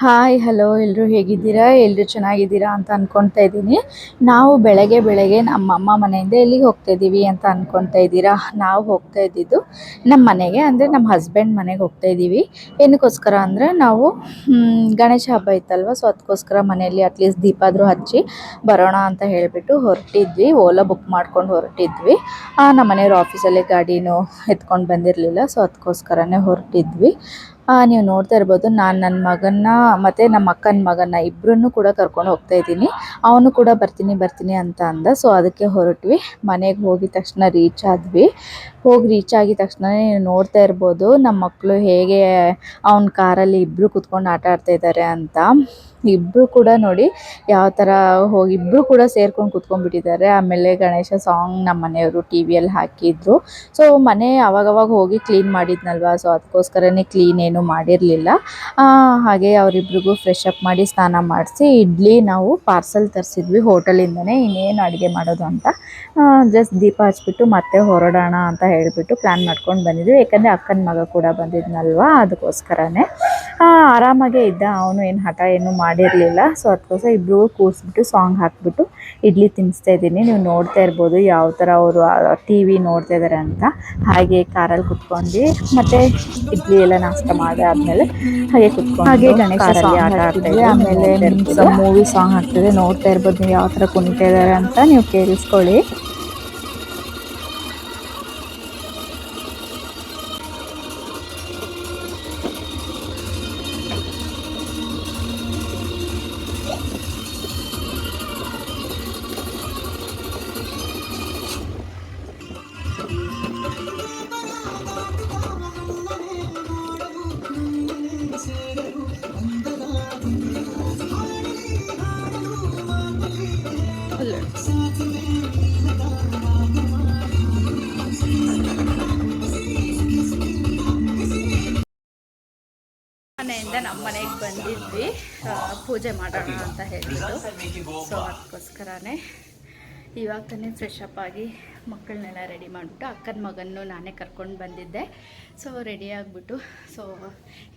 Hi hello ಎಲ್ಲರೂ ಹೇಗಿದ್ದೀರಾ? ಎಲ್ಲರೂ ಚೆನ್ನಾಗಿದ್ದೀರಾ ಅಂತ ಅಂದ್ಕೊಳ್ತಾ ಇದ್ದೀನಿ. ನಾವು ಬೆಳಗ್ಗೆ ನಮ್ಮ ಅಮ್ಮ ಮನೆಯಿಂದ ಎಲ್ಲಿಗೆ ಹೋಗ್ತಾ ಇದ್ದೀವಿ ಅಂತ ಅಂದ್ಕೊಳ್ತಾ ಇದ್ದೀರಾ? ನಾವು ಹೋಗ್ತಾ ಇದ್ದಿದ್ದು ನಮ್ಮ ಮನೆಗೆ, ಅಂದರೆ ನಮ್ಮ ಹಸ್ಬೆಂಡ್ ಮನೆಗೆ ಹೋಗ್ತಾ ಇದ್ದೀವಿ. ಏನಕ್ಕೋಸ್ಕರ ಅಂದರೆ ನಾವು ಗಣೇಶ ಹಬ್ಬ ಇತ್ತಲ್ವ, ಸೊ ಅದಕ್ಕೋಸ್ಕರ ಮನೆಯಲ್ಲಿ ಅಟ್ಲೀಸ್ಟ್ ದೀಪ ಆದರೂ ಹಚ್ಚಿ ಬರೋಣ ಅಂತ ಹೇಳಿಬಿಟ್ಟು ಹೊರಟಿದ್ವಿ. ಓಲಾ ಬುಕ್ ಮಾಡ್ಕೊಂಡು ಹೊರಟಿದ್ವಿ. ನಮ್ಮ ಮನೆಯವ್ರ ಆಫೀಸಲ್ಲೇ ಗಾಡಿನೂ ಎತ್ಕೊಂಡು ಬಂದಿರಲಿಲ್ಲ, ಸೊ ಅದಕ್ಕೋಸ್ಕರನೇ ಹೊರಟಿದ್ವಿ. ನೀವು ನೋಡ್ತಾ ಇರ್ಬೋದು, ನಾನು ನನ್ನ ಮಗನ್ನ ಮತ್ತು ನಮ್ಮ ಅಕ್ಕನ ಮಗನ್ನ ಇಬ್ಬರನ್ನೂ ಕೂಡ ಕರ್ಕೊಂಡು ಹೋಗ್ತಾ ಇದ್ದೀನಿ. ಅವನು ಕೂಡ ಬರ್ತೀನಿ ಅಂತ ಅಂದ, ಸೊ ಅದಕ್ಕೆ ಹೊರಟ್ವಿ. ಮನೆಗೆ ಹೋಗಿದ ತಕ್ಷಣ ರೀಚ್ ಆದ್ವಿ. ರೀಚ್ ಆಗಿದ ತಕ್ಷಣ ನೀವು ನೋಡ್ತಾ ಇರ್ಬೋದು ನಮ್ಮ ಮಕ್ಕಳು ಹೇಗೆ ಅವನ ಕಾರಲ್ಲಿ ಇಬ್ಬರು ಕೂತ್ಕೊಂಡು ಆಟ ಆಡ್ತಾ ಇದ್ದಾರೆ ಅಂತ. ಇಬ್ಬರು ಕೂಡ ನೋಡಿ ಯಾವ ಥರ ಹೋಗಿ ಇಬ್ಬರು ಕೂಡ ಸೇರ್ಕೊಂಡು ಕೂತ್ಕೊಂಡ್ಬಿಟ್ಟಿದ್ದಾರೆ. ಆಮೇಲೆ ಗಣೇಶ ಸಾಂಗ್ ನಮ್ಮ ಮನೆಯವರು ಟಿ ವಿಯಲ್ಲಿ ಹಾಕಿದ್ರು. ಸೊ ಮನೆ ಅವಾಗವಾಗ ಹೋಗಿ ಕ್ಲೀನ್ ಮಾಡಿದ್ನಲ್ವ, ಸೊ ಅದಕ್ಕೋಸ್ಕರನೇ ಕ್ಲೀನ್ ಏನೂ ಮಾಡಿರಲಿಲ್ಲ. ಹಾಗೆ ಅವರಿಬ್ರಿಗೂ ಫ್ರೆಶ್ ಅಪ್ ಮಾಡಿ ಸ್ನಾನ ಮಾಡಿಸಿ ಇಡ್ಲಿ ನಾವು ಪಾರ್ಸಲ್ ತರಿಸಿದ್ವಿ ಹೋಟೆಲಿಂದನೇ. ಇನ್ನೇನು ಅಡುಗೆ ಮಾಡೋದು ಅಂತ ಜಸ್ಟ್ ದೀಪ ಹಚ್ಬಿಟ್ಟು ಮತ್ತೆ ಹೊರಡೋಣ ಅಂತ ಹೇಳಿಬಿಟ್ಟು ಪ್ಲ್ಯಾನ್ ಮಾಡ್ಕೊಂಡು ಬಂದಿದ್ವಿ. ಯಾಕಂದರೆ ಅಕ್ಕನ ಮಗ ಕೂಡ ಬಂದಿದ್ನಲ್ವ, ಅದಕ್ಕೋಸ್ಕರನೇ. ಆರಾಮಾಗೇ ಇದ್ದ, ಅವನು ಏನು ಹಠ ಏನೂ ಮಾಡಿರಲಿಲ್ಲ. ಸೊ ಅದಕ್ಕೋಸ್ಕರ ಇಬ್ಬರು ಕೂರಿಸ್ಬಿಟ್ಟು ಸಾಂಗ್ ಹಾಕಿಬಿಟ್ಟು ಇಡ್ಲಿ ತಿನ್ನಿಸ್ತಾ ಇದ್ದೀನಿ. ನೀವು ನೋಡ್ತಾ ಇರ್ಬೋದು ಯಾವ ಥರ ಅವರು ಟಿ ವಿ ನೋಡ್ತಾ ಇದ್ದಾರೆ ಅಂತ. ಹಾಗೆ ಕಾರಲ್ಲಿ ಕುತ್ಕೊಂಡು ಮತ್ತು ಇಡ್ಲಿ ಎಲ್ಲ ನಾಷ್ಟ ಆದಮೇಲೆ ಹಾಗೆ ಕುತ್ಕೊಂಡು ಹಾಗೆ ಗಣೇಶ ಸಾಂಗ್ ಆಟ ಆಡ್ತಾ ಇದ್ವಿ. ಆಮೇಲೆ ಮೂವಿ ಸಾಂಗ್ ಆಗ್ತಿದೆ, ನೋಡ್ತಾ ಇರ್ಬೋದು ನೀವು ಯಾವ ಥರ ಕುಣಿತಾ ಇದ್ದಾರೆ ಅಂತ. ನೀವು ಕೇಳಿಸ್ಕೊಳ್ಳಿ. ಮನೆಯಿಂದ ನಮ್ಮ ಮನೆಗೆ ಬಂದಿದ್ವಿ ಪೂಜೆ ಮಾಡೋಣ ಅಂತ ಹೇಳಿದ್ರು. ಸೊ ಅದಕ್ಕೋಸ್ಕರನೇ ಇವಾಗ ತಾನೇ ಫ್ರೆಶ್ ಅಪ್ ಆಗಿ ಮಕ್ಕಳನ್ನೆಲ್ಲ ರೆಡಿ ಮಾಡಿಬಿಟ್ಟು ಅಕ್ಕನ ಮಗನ್ನು ನಾನೇ ಕರ್ಕೊಂಡು ಬಂದಿದ್ದೆ. ಸೊ ರೆಡಿ ಆಗಿಬಿಟ್ಟು, ಸೊ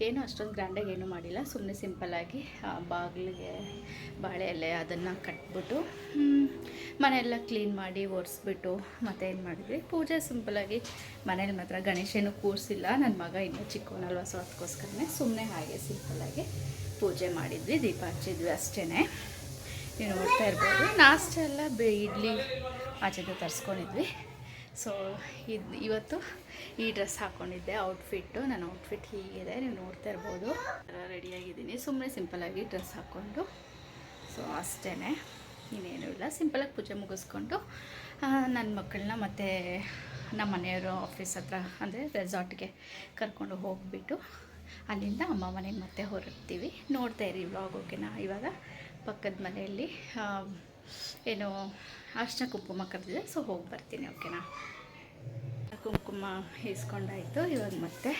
ಏನು ಅಷ್ಟೊಂದು ಗ್ರ್ಯಾಂಡಾಗಿ ಏನೂ ಮಾಡಿಲ್ಲ, ಸುಮ್ಮನೆ ಸಿಂಪಲ್ಲಾಗಿ ಬಾಗಿಲಿಗೆ ಬಾಳೆ ಎಲೆ ಅದನ್ನು ಕಟ್ಬಿಟ್ಟು ಮನೆಯೆಲ್ಲ ಕ್ಲೀನ್ ಮಾಡಿ ಒರೆಸ್ಬಿಟ್ಟು ಮತ್ತೆ ಏನು ಮಾಡಿದ್ವಿ ಪೂಜೆ ಸಿಂಪಲ್ಲಾಗಿ. ಮನೇಲಿ ಮಾತ್ರ ಗಣೇಶನೂ ಕೂರಿಸಿಲ್ಲ, ನನ್ನ ಮಗ ಇನ್ನೂ ಚಿಕ್ಕವನಲ್ವ, ಸೊ ಅದಕ್ಕೋಸ್ಕರನೇ ಸುಮ್ಮನೆ ಹಾಗೆ ಸಿಂಪಲ್ಲಾಗಿ ಪೂಜೆ ಮಾಡಿದ್ವಿ, ದೀಪ ಹಚ್ಚಿದ್ವಿ ಅಷ್ಟೇ. ನೀವು ನೋಡ್ತಾ ಇರ್ಬೋದು. ನಾಷ್ಟ ಎಲ್ಲ ಇಡ್ಲಿ ಆಚೆದು ತರಿಸ್ಕೊಂಡಿದ್ವಿ. ಸೊ ಇವತ್ತು ಈ ಡ್ರೆಸ್ ಹಾಕ್ಕೊಂಡಿದ್ದೆ ಔಟ್ಫಿಟ್ಟು. ನನ್ನ ಔಟ್ಫಿಟ್ ಹೀಗಿದೆ, ನೀವು ನೋಡ್ತಾ ಇರ್ಬೋದು. ರೆಡಿಯಾಗಿದ್ದೀನಿ, ಸುಮ್ಮನೆ ಸಿಂಪಲ್ಲಾಗಿ ಡ್ರೆಸ್ ಹಾಕ್ಕೊಂಡು. ಸೊ ಅಷ್ಟೇ, ಇನ್ನೇನೂ ಇಲ್ಲ. ಸಿಂಪಲಾಗಿ ಪೂಜೆ ಮುಗಿಸ್ಕೊಂಡು ನನ್ನ ಮಕ್ಕಳನ್ನ ಮತ್ತು ನಮ್ಮ ಮನೆಯವರು ಆಫೀಸ್ ಹತ್ರ ಅಂದರೆ ರೆಸಾರ್ಟ್ಗೆ ಕರ್ಕೊಂಡು ಹೋಗಿಬಿಟ್ಟು ಅಲ್ಲಿಂದ ಅಮ್ಮ ಮನೆಗೆ ಮತ್ತೆ ಹೊರಡ್ತೀವಿ. ನೋಡ್ತಾ ಇರಿ ವ್ಲಾಗ್, ಓಕೆನಾ? ಇವಾಗ ಪಕ್ಕದ ಮನೆಯಲ್ಲಿ ಏನು ಅರ್ಶಿನ ಕುಂಕುಮ ಕರೆದಿದೆ, ಸೊ ಹೋಗಿ ಬರ್ತೀನಿ, ಓಕೆನಾ? ಕುಂಕುಮ ಇಸ್ಕೊಂಡಾಯಿತು. ಇವಾಗ ಮತ್ತೆ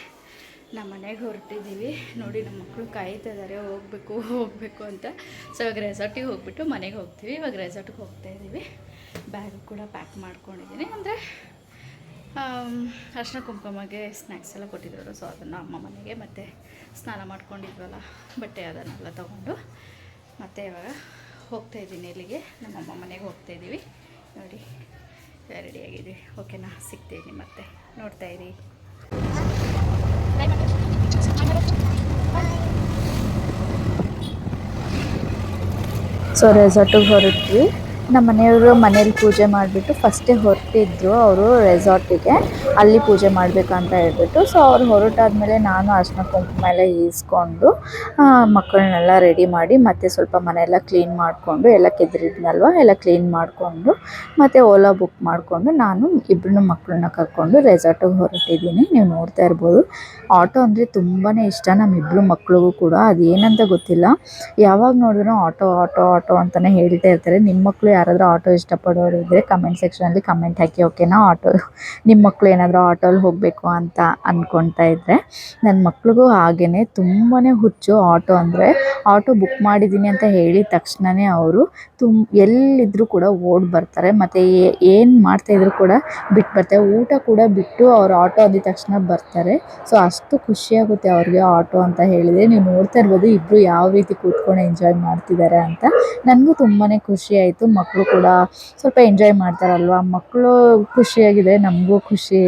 ನಮ್ಮ ಮನೆಗೆ ಹೊರಟಿದ್ದೀವಿ. ನೋಡಿ ನಮ್ಮ ಮಕ್ಕಳು ಕಾಯ್ತಾ ಇದ್ದಾರೆ ಹೋಗಬೇಕು ಅಂತ. ಸೊ ಇವಾಗ ರೆಸಾರ್ಟಿಗೆ ಹೋಗ್ಬಿಟ್ಟು ಮನೆಗೆ ಹೋಗ್ತೀವಿ. ಇವಾಗ ರೆಸಾರ್ಟಿಗೆ ಹೋಗ್ತಾಯಿದ್ದೀವಿ. ಬ್ಯಾಗು ಕೂಡ ಪ್ಯಾಕ್ ಮಾಡ್ಕೊಂಡಿದ್ದೀನಿ. ಅಂದರೆ ಅರ್ಶಿನ ಕುಂಕುಮಗೆ ಸ್ನ್ಯಾಕ್ಸ್ ಎಲ್ಲ ಕೊಟ್ಟಿದ್ದರು, ಸೊ ಅದನ್ನು ಅಮ್ಮ ಮನೆಗೆ ಮತ್ತು ಸ್ನಾನ ಮಾಡ್ಕೊಂಡಿದ್ವಲ್ಲ ಬಟ್ಟೆ ಅದನ್ನೆಲ್ಲ ತೊಗೊಂಡು ಮತ್ತು ಇವಾಗ ಹೋಗ್ತಾಯಿದ್ದೀನಿ. ಇಲ್ಲಿಗೆ ನಮ್ಮಮ್ಮ ಮನೆಗೆ ಹೋಗ್ತಾಯಿದ್ದೀವಿ. ನೋಡಿ ರೆಡಿಯಾಗಿದ್ದೀವಿ, ಓಕೆನಾ? ಸಿಗ್ತೀನಿ ಮತ್ತೆ, ನೋಡ್ತಾಯಿರಿ. ಸೊ ರೆಸಾರ್ಟಿಗೆ ಹೊರಟ್ವಿ. ನಮ್ಮ ಮನೆಯವರು ಮನೇಲಿ ಪೂಜೆ ಮಾಡಿಬಿಟ್ಟು ಫಸ್ಟೇ ಹೊರಟಿದ್ರು ಅವರು ರೆಸಾರ್ಟಿಗೆ, ಅಲ್ಲಿ ಪೂಜೆ ಮಾಡಬೇಕಂತ ಹೇಳ್ಬಿಟ್ಟು. ಸೊ ಅವ್ರು ಹೊರಟಾದ್ಮೇಲೆ ನಾನು ಅರ್ಶಿನ ಕುಂಕುಮ ಎಲ್ಲ ಈಸ್ಕೊಂಡು ಮಕ್ಕಳನ್ನೆಲ್ಲ ರೆಡಿ ಮಾಡಿ ಮತ್ತೆ ಸ್ವಲ್ಪ ಮನೆಯೆಲ್ಲ ಕ್ಲೀನ್ ಮಾಡಿಕೊಂಡು, ಎಲ್ಲ ಕೆದ್ರಿದ್ನಲ್ವ ಎಲ್ಲ ಕ್ಲೀನ್ ಮಾಡಿಕೊಂಡು ಮತ್ತು ಓಲಾ ಬುಕ್ ಮಾಡಿಕೊಂಡು ನಾನು ಇಬ್ಬರನ್ನೂ ಮಕ್ಕಳನ್ನ ಕರ್ಕೊಂಡು ರೆಸಾರ್ಟಿಗೆ ಹೊರಟಿದ್ದೀನಿ. ನೀವು ನೋಡ್ತಾ ಇರ್ಬೋದು. ಆಟೋ ಅಂದರೆ ತುಂಬಾ ಇಷ್ಟ ನಮ್ಮಿಬ್ಬರು ಮಕ್ಳಿಗೂ ಕೂಡ. ಅದೇನಂತ ಗೊತ್ತಿಲ್ಲ, ಯಾವಾಗ ನೋಡಿದ್ರೂ ಆಟೋ ಆಟೋ ಆಟೋ ಅಂತಲೇ ಹೇಳ್ತಾ ಇರ್ತಾರೆ. ನಿಮ್ಮ ಮಕ್ಕಳು ಯಾರಾದರೂ ಆಟೋ ಇಷ್ಟಪಡೋರು ಇದ್ದರೆ ಕಮೆಂಟ್ ಸೆಕ್ಷನಲ್ಲಿ ಕಮೆಂಟ್ ಹಾಕಿ ಓಕೆನಾ. ಆಟೋ ನಿಮ್ಮ ಮಕ್ಕಳು ಏನಾದರೂ ಆಟೋಲ್ಲಿ ಹೋಗಬೇಕು ಅಂತ ಅಂದ್ಕೊಳ್ತಾ ಇದ್ದರೆ, ನನ್ನ ಮಕ್ಳಿಗೂ ಹಾಗೆಯೇ ತುಂಬಾ ಹುಚ್ಚು ಆಟೋ ಅಂದರೆ. ಆಟೋ ಬುಕ್ ಮಾಡಿದ್ದೀನಿ ಅಂತ ಹೇಳಿದ ತಕ್ಷಣವೇ ಅವರು ಎಲ್ಲಿದ್ದರೂ ಕೂಡ ಓಡಿ ಬರ್ತಾರೆ. ಮತ್ತು ಏನು ಮಾಡ್ತಾಯಿದ್ರು ಕೂಡ ಬಿಟ್ಟು ಬರ್ತಾರೆ. ಊಟ ಕೂಡ ಬಿಟ್ಟು ಅವ್ರು ಆಟೋ ಅಂದಿದ ತಕ್ಷಣ ಬರ್ತಾರೆ. ಸೊ ಅಷ್ಟು ಖುಷಿಯಾಗುತ್ತೆ ಅವ್ರಿಗೆ ಆಟೋ ಅಂತ ಹೇಳಿದರೆ. ನೀವು ನೋಡ್ತಾ ಇರ್ಬೋದು ಇಬ್ಬರು ಯಾವ ರೀತಿ ಕೂತ್ಕೊಂಡು ಎಂಜಾಯ್ ಮಾಡ್ತಿದ್ದಾರೆ ಅಂತ. ನನಗೂ ತುಂಬಾ ಖುಷಿ ಆಯಿತು. ಮಕ್ಕಳು ಕೂಡ ಸ್ವಲ್ಪ ಎಂಜಾಯ್ ಮಾಡ್ತಾರಲ್ವ, ಮಕ್ಕಳು ಖುಷಿಯಾಗಿದೆ ನಮಗೂ ಖುಷಿ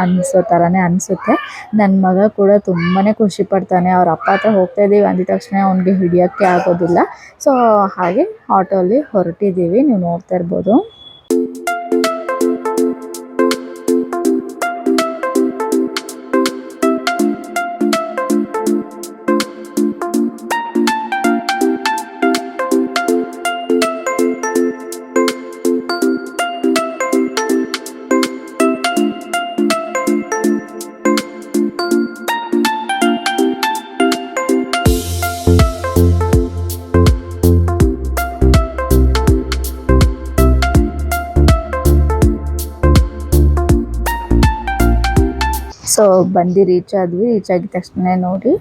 ಅನಿಸೋ ಥರನೇ ಅನಿಸುತ್ತೆ. ನನ್ನ ಮಗ ಕೂಡ ತುಂಬಾ ಖುಷಿ ಪಡ್ತಾನೆ. ಅವ್ರ ಅಪ್ಪ ಹತ್ರ ಹೋಗ್ತಾ ಇದ್ದೀವಿ ಅಂದಿದ ತಕ್ಷಣ ಅವ್ನಿಗೆ ಹಿಡಿಯೋಕ್ಕೆ ಆಗೋದಿಲ್ಲ. ಸೊ ಹಾಗೆ ಆಟೋಲ್ಲಿ ಹೊರಟಿದ್ದೀವಿ, ನೀವು ನೋಡ್ತಾ ಇರ್ಬೋದು. ಸೊ ಬಂದು ರೀಚ್ ಆದ್ವಿ. ರೀಚ್ ಆಗಿದ ತಕ್ಷಣ ನೋಡಿ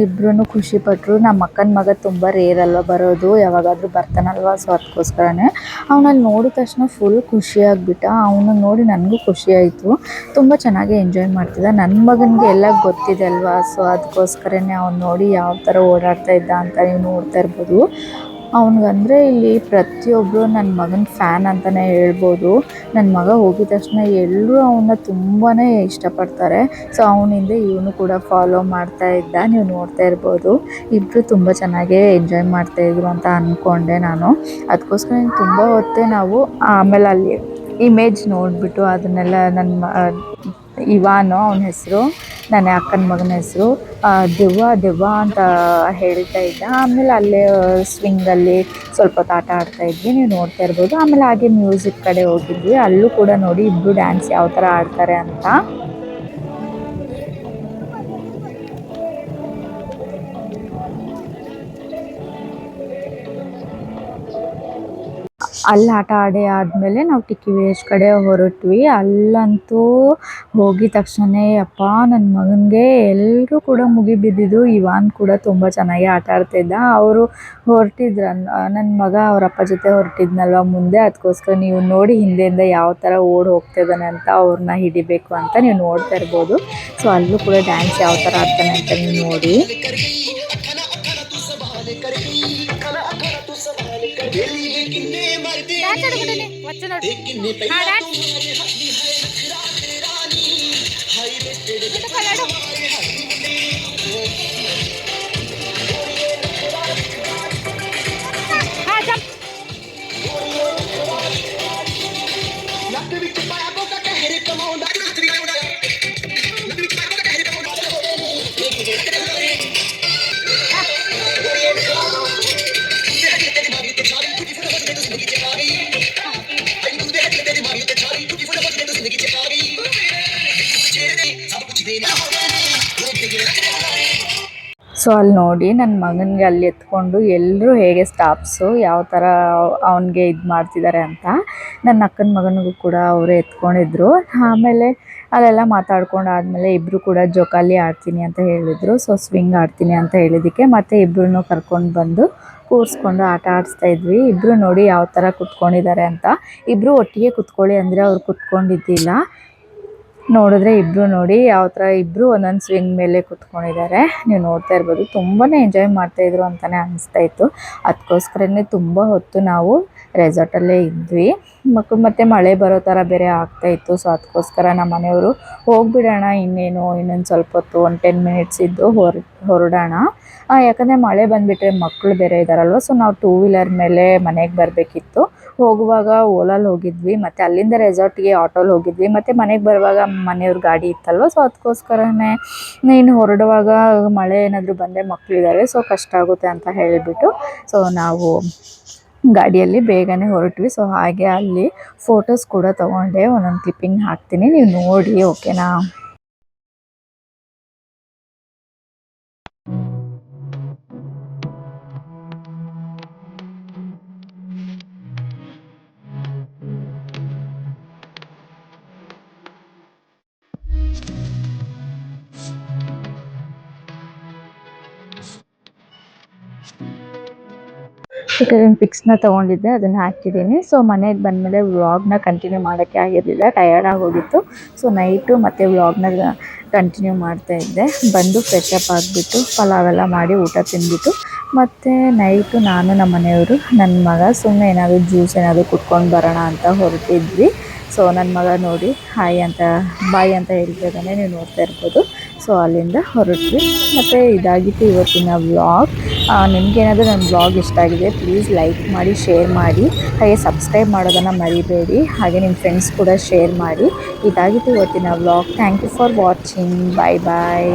ಇಬ್ಬರೂ ಖುಷಿಪಟ್ಟರು. ನಮ್ಮ ಅಕ್ಕನ ಮಗ ತುಂಬ ರೇರ್ ಅಲ್ವ ಬರೋದು, ಯಾವಾಗಾದರೂ ಬರ್ತಾನಲ್ವ. ಸೊ ಅದಕ್ಕೋಸ್ಕರನೇ ಅವನಲ್ಲಿ ನೋಡಿದ ತಕ್ಷಣ ಫುಲ್ ಖುಷಿಯಾಗಿಬಿಟ್ಟ. ಅವನನ್ನು ನೋಡಿ ನನಗೂ ಖುಷಿಯಾಯಿತು. ತುಂಬ ಚೆನ್ನಾಗಿ ಎಂಜಾಯ್ ಮಾಡ್ತಿದ್ದ. ನನ್ನ ಮಗನಿಗೆ ಎಲ್ಲ ಗೊತ್ತಿದೆ ಅಲ್ವಾ, ಸೊ ಅದಕ್ಕೋಸ್ಕರನೇ ಅವ್ನು ನೋಡಿ ಯಾವ ಥರ ಓಡಾಡ್ತಾ ಇದ್ದ ಅಂತ ನೀವು ನೋಡ್ತಾ ಇರ್ಬೋದು. ಅವನಿಗಂದರೆ ಇಲ್ಲಿ ಪ್ರತಿಯೊಬ್ಬರು ನನ್ನ ಮಗನ ಫ್ಯಾನ್ ಅಂತಲೇ ಹೇಳ್ಬೋದು. ನನ್ನ ಮಗ ಹೋಗಿದ ತಕ್ಷಣ ಎಲ್ಲರೂ ಅವನ್ನ ತುಂಬಾ ಇಷ್ಟಪಡ್ತಾರೆ. ಸೊ ಅವನಿಂದ ಇವನು ಕೂಡ ಫಾಲೋ ಮಾಡ್ತಾ ಇದ್ದ, ನೀವು ನೋಡ್ತಾ ಇರ್ಬೋದು. ಇಬ್ಬರು ತುಂಬ ಚೆನ್ನಾಗೇ ಎಂಜಾಯ್ ಮಾಡ್ತಾಯಿದ್ರು ಅಂತ ಅಂದ್ಕೊಂಡೆ ನಾನು. ಅದಕ್ಕೋಸ್ಕರ ತುಂಬ ಹೊತ್ತೇ ನಾವು ಆಮೇಲೆ ಅಲ್ಲಿ ಇಮೇಜ್ ನೋಡಿಬಿಟ್ಟು ಅದನ್ನೆಲ್ಲ ಇವಾನು ಅವನ ಹೆಸರು, ನನ್ನ ಅಕ್ಕನ ಮಗನ ಹೆಸರು ದೆವ್ವ ಅಂತ ಹೇಳ್ತಾ ಇದ್ದ. ಆಮೇಲೆ ಅಲ್ಲೇ ಸ್ವಿಂಗಲ್ಲಿ ಸ್ವಲ್ಪ ಹೊತ್ತು ಆಟ ಆಡ್ತಾಯಿದ್ವಿ, ನೀವು ನೋಡ್ತಾ ಇರ್ಬೋದು. ಆಮೇಲೆ ಹಾಗೆ ಮ್ಯೂಸಿಕ್ ಕಡೆ ಹೋಗಿದ್ವಿ. ಅಲ್ಲೂ ಕೂಡ ನೋಡಿ ಇಬ್ಬರು ಡ್ಯಾನ್ಸ್ ಯಾವ ಥರ ಆಡ್ತಾರೆ ಅಂತ. ಅಲ್ಲಿ ಆಟ ಆಡಿ ಆದಮೇಲೆ ನಾವು ಟಿಕ್ಕಿ ವಿಲೇಜ್ ಕಡೆ ಹೊರಟ್ವಿ. ಅಲ್ಲಂತೂ ಹೋಗಿದ ತಕ್ಷಣ ಅಪ್ಪ ನನ್ನ ಮಗನಿಗೆ ಎಲ್ಲರೂ ಕೂಡ ಮುಗಿ ಬಿದ್ದಿದ್ದು. ಇವಾನ್ ಕೂಡ ತುಂಬ ಚೆನ್ನಾಗಿ ಆಟ ಆಡ್ತಿದ್ದ. ಅವರು ಹೊರಟಿದ್ರ ನನ್ನ ಮಗ ಅವ್ರ ಅಪ್ಪ ಜೊತೆ ಹೊರಟಿದ್ನಲ್ವ ಮುಂದೆ, ಅದಕ್ಕೋಸ್ಕರ ನೀವು ನೋಡಿ ಹಿಂದೆಯಿಂದ ಯಾವ ಥರ ಓಡಿ ಹೋಗ್ತಿದ್ದಾನೆ ಅಂತ, ಅವ್ರನ್ನ ಹಿಡಿಬೇಕು ಅಂತ ನೀವು ನೋಡ್ತಾ ಇರ್ಬೋದು. ಸೊ ಅಲ್ಲೂ ಕೂಡ ಡ್ಯಾನ್ಸ್ ಯಾವ ಥರ ಆಡ್ತಾನೆ ಅಂತ ನೀವು ನೋಡಿ. ಸೊ ಅಲ್ಲಿ ನೋಡಿ ನನ್ನ ಮಗನಿಗೆ ಅಲ್ಲಿ ಎತ್ಕೊಂಡು ಎಲ್ಲರೂ ಹೇಗೆ ಸ್ಟಾಫ್ಸು ಯಾವ ಥರ ಅವನಿಗೆ ಇದು ಮಾಡ್ತಿದ್ದಾರೆ ಅಂತ. ನನ್ನ ಅಕ್ಕನ ಮಗನಿಗೂ ಕೂಡ ಅವರೇ ಎತ್ಕೊಂಡಿದ್ರು. ಆಮೇಲೆ ಅಲ್ಲೆಲ್ಲ ಮಾತಾಡ್ಕೊಂಡು ಆದಮೇಲೆ ಇಬ್ಬರು ಕೂಡ ಜೋಕಾಲಿ ಆಡ್ತೀನಿ ಅಂತ ಹೇಳಿದರು. ಸೊ ಸ್ವಿಂಗ್ ಆಡ್ತೀನಿ ಅಂತ ಹೇಳಿದ್ದಕ್ಕೆ ಮತ್ತೆ ಇಬ್ಬರನ್ನೂ ಕರ್ಕೊಂಡು ಬಂದು ಕೂರಿಸ್ಕೊಂಡು ಆಟ ಆಡಿಸ್ತಾ ಇದ್ವಿ. ಇಬ್ಬರು ನೋಡಿ ಯಾವ ಥರ ಕುತ್ಕೊಂಡಿದ್ದಾರೆ ಅಂತ. ಇಬ್ಬರು ಒಟ್ಟಿಗೆ ಕುತ್ಕೊಳ್ಳಿ ಅಂದರೆ ಅವ್ರು ಕುತ್ಕೊಂಡಿದ್ದಿಲ್ಲ. ನೋಡಿದ್ರೆ ಇಬ್ಬರು ನೋಡಿ ಯಾವ ಥರ ಇಬ್ಬರು ಒಂದೊಂದು ಸ್ವಿಂಗ್ ಮೇಲೆ ಕುತ್ಕೊಂಡಿದ್ದಾರೆ, ನೀವು ನೋಡ್ತಾ ಇರ್ಬೋದು. ತುಂಬಾ ಎಂಜಾಯ್ ಮಾಡ್ತಾಯಿದ್ರು ಅಂತಲೇ ಅನಿಸ್ತಾಯಿತ್ತು. ಅದಕ್ಕೋಸ್ಕರನೇ ತುಂಬ ಹೊತ್ತು ನಾವು ರೆಸಾರ್ಟಲ್ಲೇ ಇದ್ವಿ. ಮತ್ತು ಮಳೆ ಬರೋ ಥರ ಬೇರೆ ಆಗ್ತಾಯಿತ್ತು. ಸೊ ಅದಕ್ಕೋಸ್ಕರ ನಮ್ಮ ಮನೆಯವರು ಹೋಗಿಬಿಡೋಣ ಇನ್ನೊಂದು ಸ್ವಲ್ಪ ಹೊತ್ತು, ಒಂದು 10 ಮಿನಿಟ್ಸ್ ಇದ್ದು ಹೊರಡೋಣ. ಯಾಕಂದರೆ ಮಳೆ ಬಂದುಬಿಟ್ರೆ ಮಕ್ಕಳು ಬೇರೆ ಇದ್ದಾರಲ್ವ. ಸೊ ನಾವು 2 ವೀಲರ್ ಮೇಲೆ ಮನೆಗೆ ಬರಬೇಕಿತ್ತು. ಹೋಗುವಾಗ ಓಲಾಲ್ಲಿ ಹೋಗಿದ್ವಿ, ಮತ್ತು ಅಲ್ಲಿಂದ ರೆಸಾರ್ಟ್ಗೆ ಆಟೋಲ್ಲಿ ಹೋಗಿದ್ವಿ, ಮತ್ತು ಮನೆಗೆ ಬರುವಾಗ ಮನೆಯವ್ರ ಗಾಡಿ ಇತ್ತಲ್ವ. ಸೊ ಅದಕ್ಕೋಸ್ಕರನೇ ನೀನು ಹೊರಡುವಾಗ ಮಳೆ ಏನಾದರೂ ಬಂದರೆ ಮಕ್ಕಳಿದ್ದಾರೆ, ಸೊ ಕಷ್ಟ ಆಗುತ್ತೆ ಅಂತ ಹೇಳಿಬಿಟ್ಟು ಸೊ ನಾವು ಗಾಡಿಯಲ್ಲಿ ಬೇಗನೆ ಹೊರಟ್ವಿ. ಸೊ ಹಾಗೆ ಅಲ್ಲಿ ಫೋಟೋಸ್ ಕೂಡ ತೊಗೊಂಡೆ, ಒಂದೊಂದು ಕ್ಲಿಪ್ಪಿಂಗ್ ಹಾಕ್ತೀನಿ, ನೀವು ನೋಡಿ ಓಕೆನಾ. ಚಿಕನ್ ಪಿಕ್ಸ್ನ ತೊಗೊಂಡಿದ್ದೆ, ಅದನ್ನು ಹಾಕಿದ್ದೀನಿ. ಸೊ ಮನೆಗೆ ಬಂದಮೇಲೆ ವ್ಲಾಗ್ನ ಕಂಟಿನ್ಯೂ ಮಾಡೋಕ್ಕೆ ಆಗಿರಲಿಲ್ಲ, ಟಯರ್ಡ್ ಆಗೋಗಿತ್ತು. ಸೊ ನೈಟು ಮತ್ತೆ ವ್ಲಾಗ್ನ ಕಂಟಿನ್ಯೂ ಮಾಡ್ತಾ ಇದ್ದೆ. ಬಂದು ಫ್ರೆಶ್ ಅಪ್ ಆಗಿಬಿಟ್ಟು ಪಲಾವೆಲ್ಲ ಮಾಡಿ ಊಟ ತಿಂದ್ಬಿಟ್ಟು ಮತ್ತು ನೈಟು ನಾನು ನಮ್ಮ ಮನೆಯವರು ನನ್ನ ಮಗ ಸುಮ್ಮನೆ ಏನಾದರೂ ಜ್ಯೂಸ್ ಏನಾದರೂ ಕುಟ್ಕೊಂಡು ಬರೋಣ ಅಂತ ಹೊರಟಿದ್ವಿ. ಸೊ ನನ್ನ ಮಗ ನೋಡಿ ಹಾಯ್ ಅಂತ ಬಾಯ್ ಅಂತ ಹೇಳ್ತಾ ಇದ್ದಾನೆ, ನೀವು ನೋಡ್ತಾ ಇರ್ಬೋದು. ಸೊ ಅಲ್ಲಿಂದ ಹೊರಟ್ವಿ. ಮತ್ತು ಇದಾಗಿತ್ತು ಇವತ್ತಿನ ವ್ಲಾಗ್. ನಿಮಗೇನಾದರೂ ನನ್ನ ವ್ಲಾಗ್ ಇಷ್ಟ ಆಗಿದೆ ಪ್ಲೀಸ್ ಲೈಕ್ ಮಾಡಿ, ಶೇರ್ ಮಾಡಿ, ಹಾಗೆ ಸಬ್ಸ್ಕ್ರೈಬ್ ಮಾಡೋದನ್ನು ಮರಿಬೇಡಿ. ಹಾಗೆ ನಿಮ್ಮ ಫ್ರೆಂಡ್ಸ್ ಕೂಡ ಶೇರ್ ಮಾಡಿ. ಇದಾಗಿತ್ತು ಇವತ್ತಿನ vlog. Thank you for watching. Bye bye.